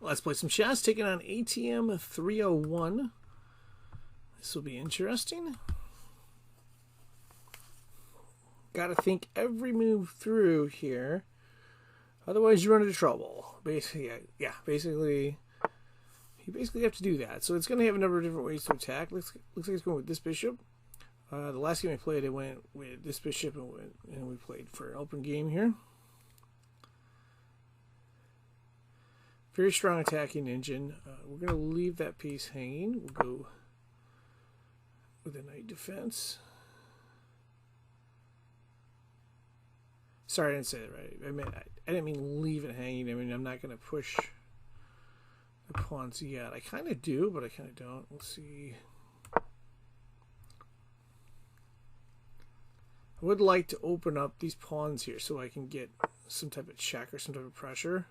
Let's play some chess, taking on ATM 301. This will be interesting. Got to think every move through here. Otherwise, you run into trouble. Basically, basically, you basically have to do that. So it's going to have a number of different ways to attack. Looks like it's going with this bishop. The last game I played, it went with this bishop, and we played for an open game here. Very strong attacking engine. We're going to leave that piece hanging. We'll go with a knight defense. Sorry, I didn't say that right. I didn't mean leave it hanging. I mean, I'm not going to push the pawns yet. I kind of do, but I kind of don't. We'll see. I would like to open up these pawns here so I can get some type of check or some type of pressure.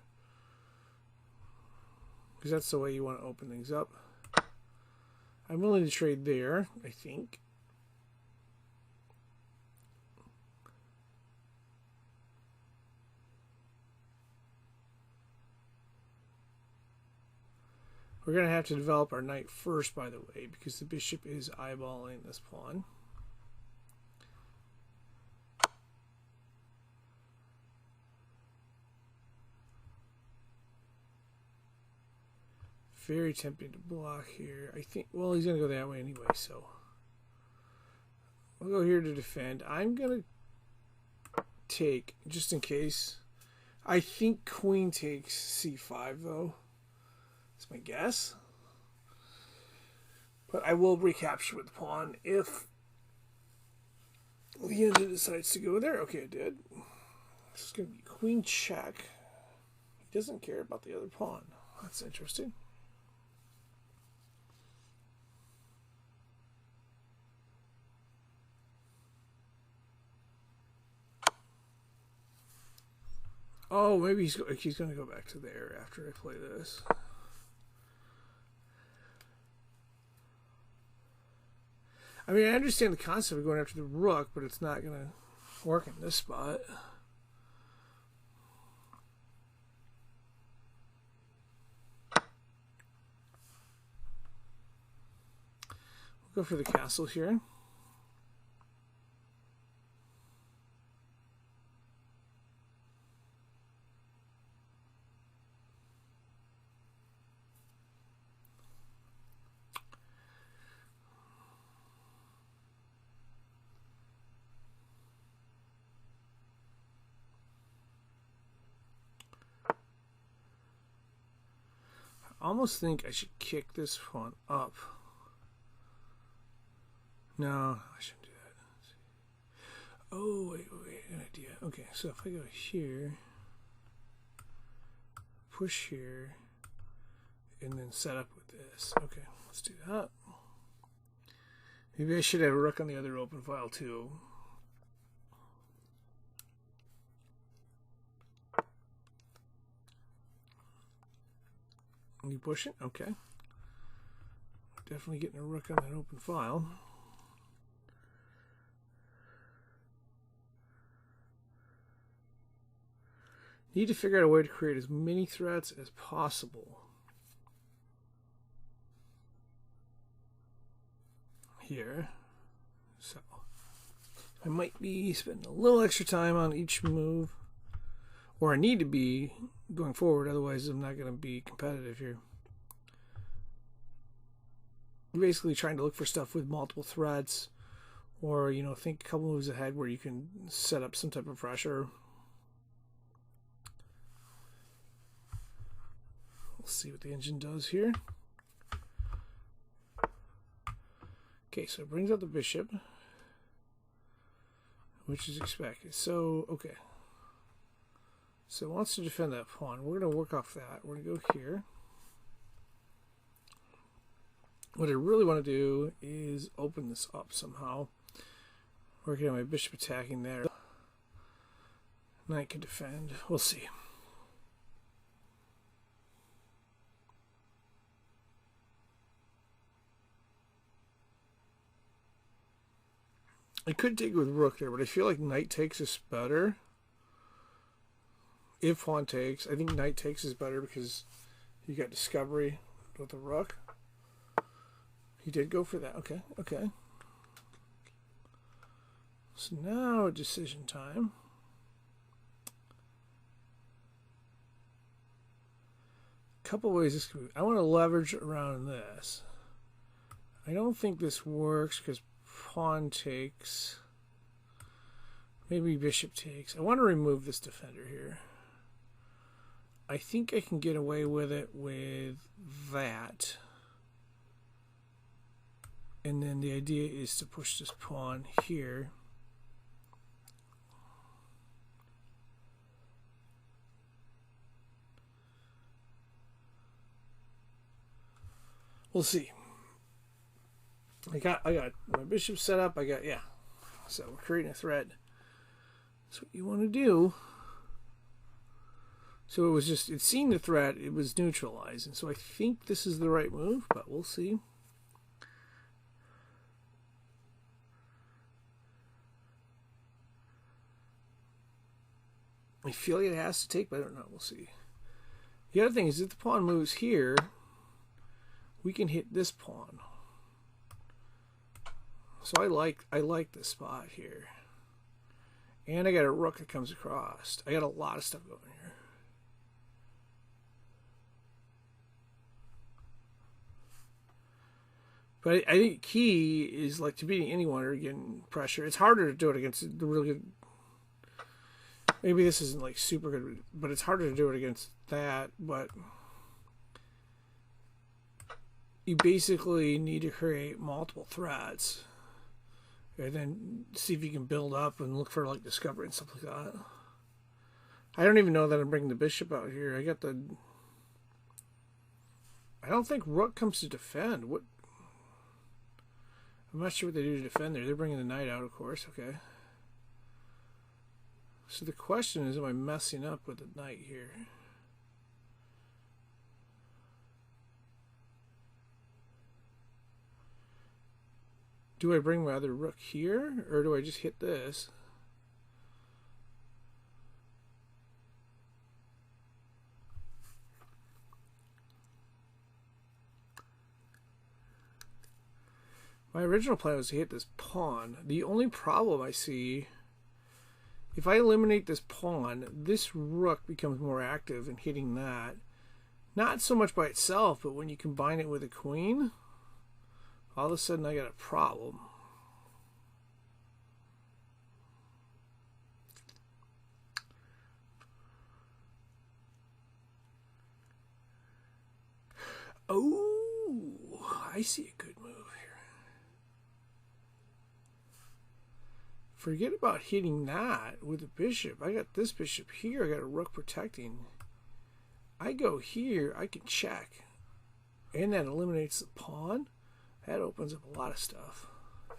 Because that's the way you want to open things up. I'm willing to trade there, I think. We're going to have to develop our knight first, by the way, because the bishop is eyeballing this pawn. Very tempting to block here. I think, well, he's going to go that way anyway, so we'll go here to defend. I'm going to take, just in case. I think queen takes c5, though. That's my guess. But I will recapture with the pawn if the engine decides to go there. Okay, it did. This is going to be queen check. He doesn't care about the other pawn. That's interesting. Oh, maybe he's going to go back to there after I play this. I mean, I understand the concept of going after the rook, but it's not going to work in this spot. We'll go for the castle here. I almost think I should kick this pawn up. No, I shouldn't do that. Oh, wait, an idea. Okay, so if I go here, push here, and then set up with this. Okay, let's do that. Maybe I should have a rook on the other open file too. You push it? Okay. Definitely getting a rook on that open file. Need to figure out a way to create as many threats as possible. Here. So I might be spending a little extra time on each move. Or I need to be going forward, otherwise I'm not going to be competitive here. You're basically trying to look for stuff with multiple threats, or, you know, think a couple moves ahead where you can set up some type of pressure. We'll see what the engine does here. Okay, so it brings out the bishop, which is expected. So, okay. So it wants to defend that pawn. We're going to work off that. We're going to go here. What I really want to do is open this up somehow. Working on my bishop attacking there. Knight can defend. We'll see. I could take it with rook there, but I feel like knight takes is better. If pawn takes, I think knight takes is better because You got discovery with the rook. He did go for that. Okay, okay. So now decision time. Couple ways this could be. I want to leverage around this. I don't think this works because pawn takes. Maybe bishop takes. I want to remove this defender here. I think I can get away with it with that. And then the idea is to push this pawn here. We'll see. I got my bishop set up. Yeah. So we're creating a threat. That's what you want to do. So it seemed the threat, it was neutralized. And so I think this is the right move, but we'll see. I feel like it has to take, but I don't know. We'll see. The other thing is if the pawn moves here, we can hit this pawn. So I like this spot here. And I got a rook that comes across. I got a lot of stuff going here. But I think key is like to beating anyone or getting pressure. It's harder to do it against the really good. Maybe this isn't like super good, but it's harder to do it against that. But you basically need to create multiple threats. And then see if you can build up and look for like discovery and stuff like that. I don't even know that I'm bringing the bishop out here. I don't think rook comes to defend. What? I'm not sure what they do to defend there. They're bringing the knight out, of course. Okay. So the question is, am I messing up with the knight here? Do I bring my other rook here, or do I just hit this? My original plan was to hit this pawn. The only problem I see, if I eliminate this pawn, this rook becomes more active in hitting that. Not so much by itself, but when you combine it with a queen, all of a sudden I got a problem. Oh, I see a good move here. Forget about hitting that with a bishop. I got this bishop here. I got a rook protecting. I go here, I can check. And that eliminates the pawn. That opens up a lot of stuff.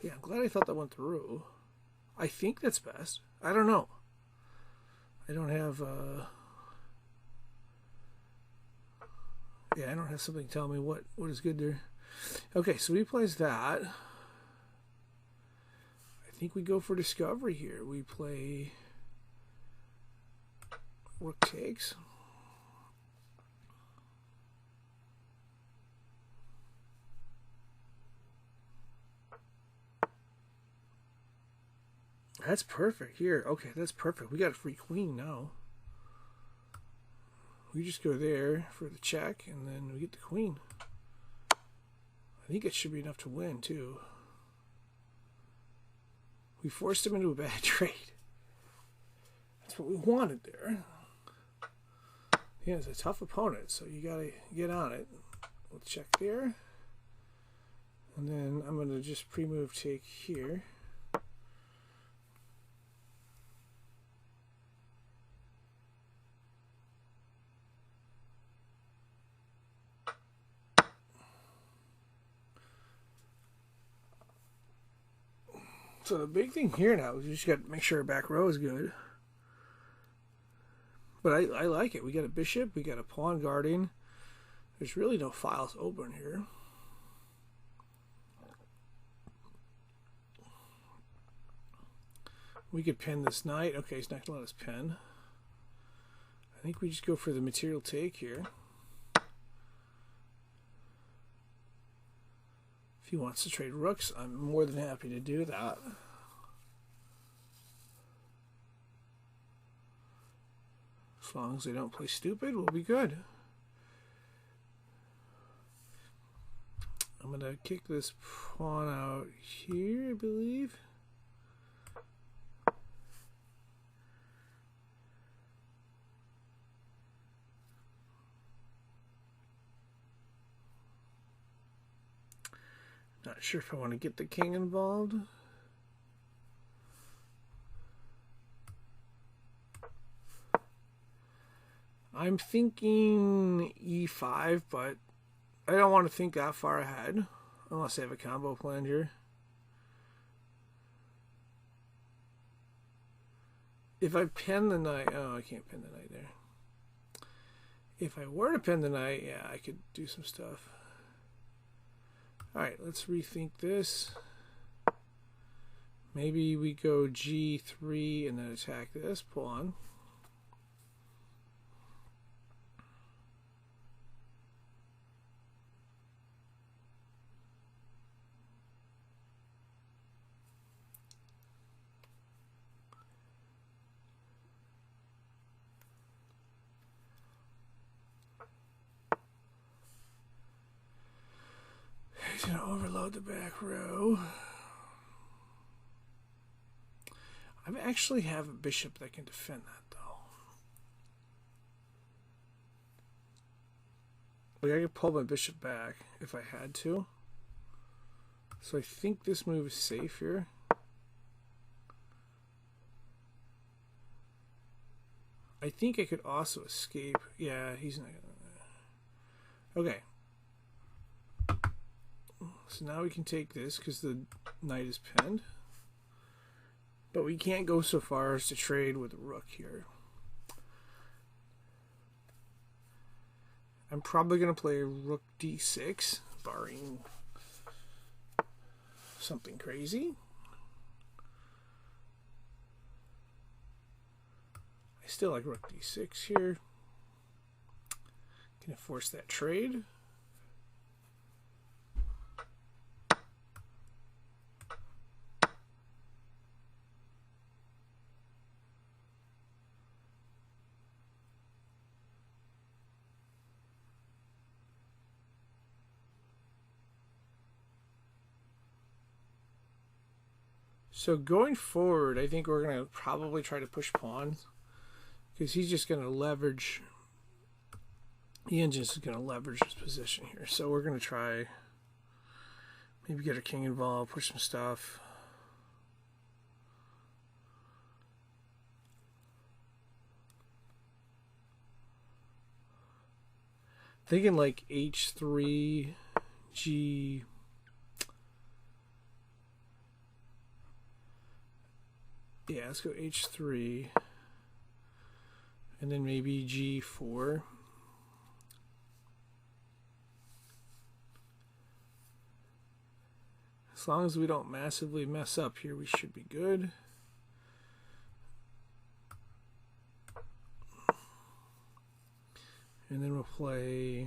Yeah, I'm glad I thought that went through. I think that's best. I don't know. I don't have I don't have something telling me what is good there. Okay, so he plays that. I think we go for discovery here. We play rook takes. That's perfect here. Okay, that's perfect. We got a free queen now. We just go there for the check, and then we get the queen. I think it should be enough to win, too. We forced him into a bad trade. That's what we wanted there. Yeah, it's a tough opponent, so you got to get on it. We'll check there. And then I'm going to just pre-move take here. So the big thing here now is you just got to make sure our back row is good. But I like it. We got a bishop. We got a pawn guarding. There's really no files open here. We could pin this knight. Okay, he's not going to let us pin. I think we just go for the material take here. If he wants to trade rooks, I'm more than happy to do that. As long as they don't play stupid, we'll be good. I'm going to kick this pawn out here, I believe. Not sure if I want to get the king involved. I'm thinking e5, but I don't want to think that far ahead unless I have a combo planned here. If I pin the knight, oh, I can't pin the knight there. If I were to pin the knight, yeah, I could do some stuff. Alright, let's rethink this. Maybe we go g3 and then attack this pawn. He's going to overload the back row. I actually have a bishop that can defend that, though. Like, I could pull my bishop back if I had to. So I think this move is safe here. I think I could also escape. Yeah, he's not gonna... Okay. So now we can take this because the knight is pinned. But we can't go so far as to trade with the rook here. I'm probably going to play rook d6, barring something crazy. I still like rook d6 here. Can I force that trade? So going forward, I think we're going to probably try to push pawns because he's just going to leverage. Ian just is going to leverage his position here. So we're going to try maybe get our king involved, push some stuff. Thinking like h3, g. Yeah, let's go h3 and then maybe g4. As long as we don't massively mess up here, we should be good. And then we'll play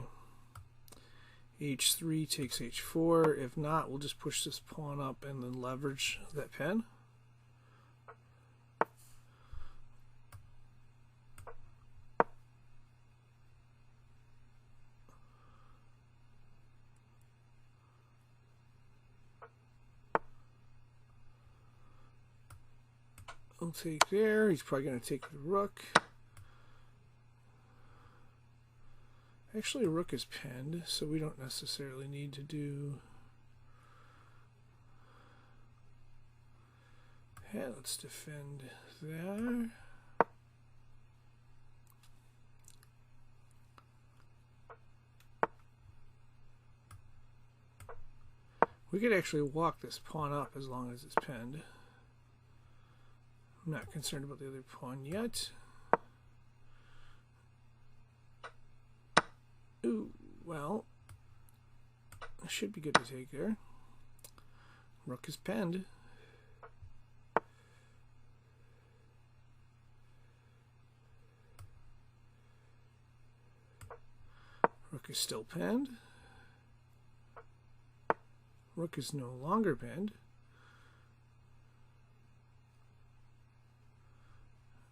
h3 takes h4. If not, we'll just push this pawn up and then leverage that pin. I'll take there. He's probably going to take the rook. Actually, rook is pinned, so we don't necessarily need to do... Yeah, let's defend there. We could actually walk this pawn up as long as it's pinned. I'm not concerned about the other pawn yet. Ooh, well, I should be good to take there. Rook is pinned. Rook is still pinned. Rook is no longer pinned.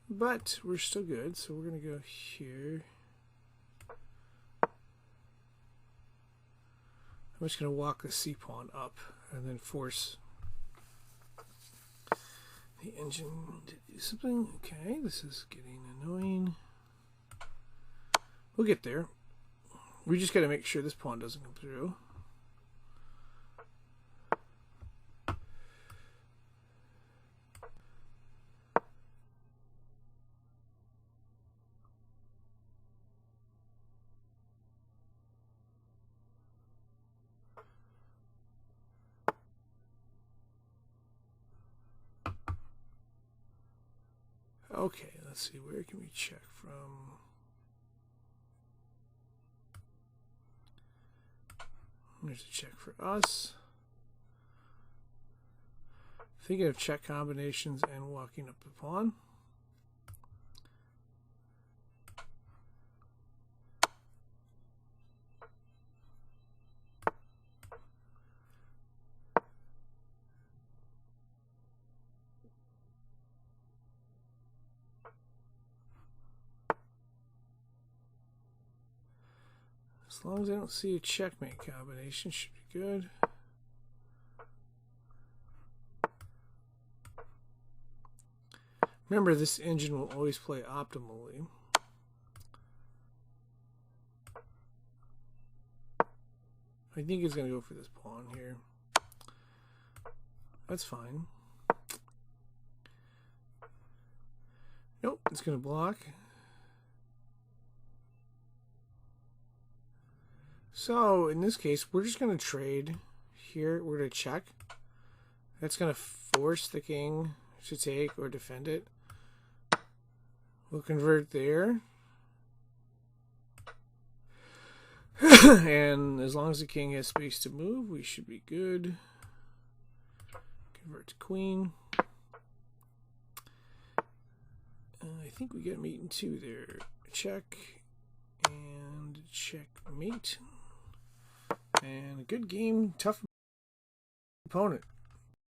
But we're still good, so we're going to go here. I'm just going to walk the c-pawn up and then force the engine to do something. Okay, this is getting annoying. We'll get there. We just got to make sure this pawn doesn't come through. Okay, let's see, where can we check from? There's a check for us. Thinking of check combinations and walking up the pawn. As long as I don't see a checkmate combination, should be good. Remember, this engine will always play optimally. I think it's going to go for this pawn here. That's fine. Nope, it's going to block. So, in this case, we're just going to trade here. We're going to check. That's going to force the king to take or defend it. We'll convert there. And as long as the king has space to move, we should be good. Convert to queen. I think we get mate in 2 there. Check and checkmate. And a good game, tough opponent.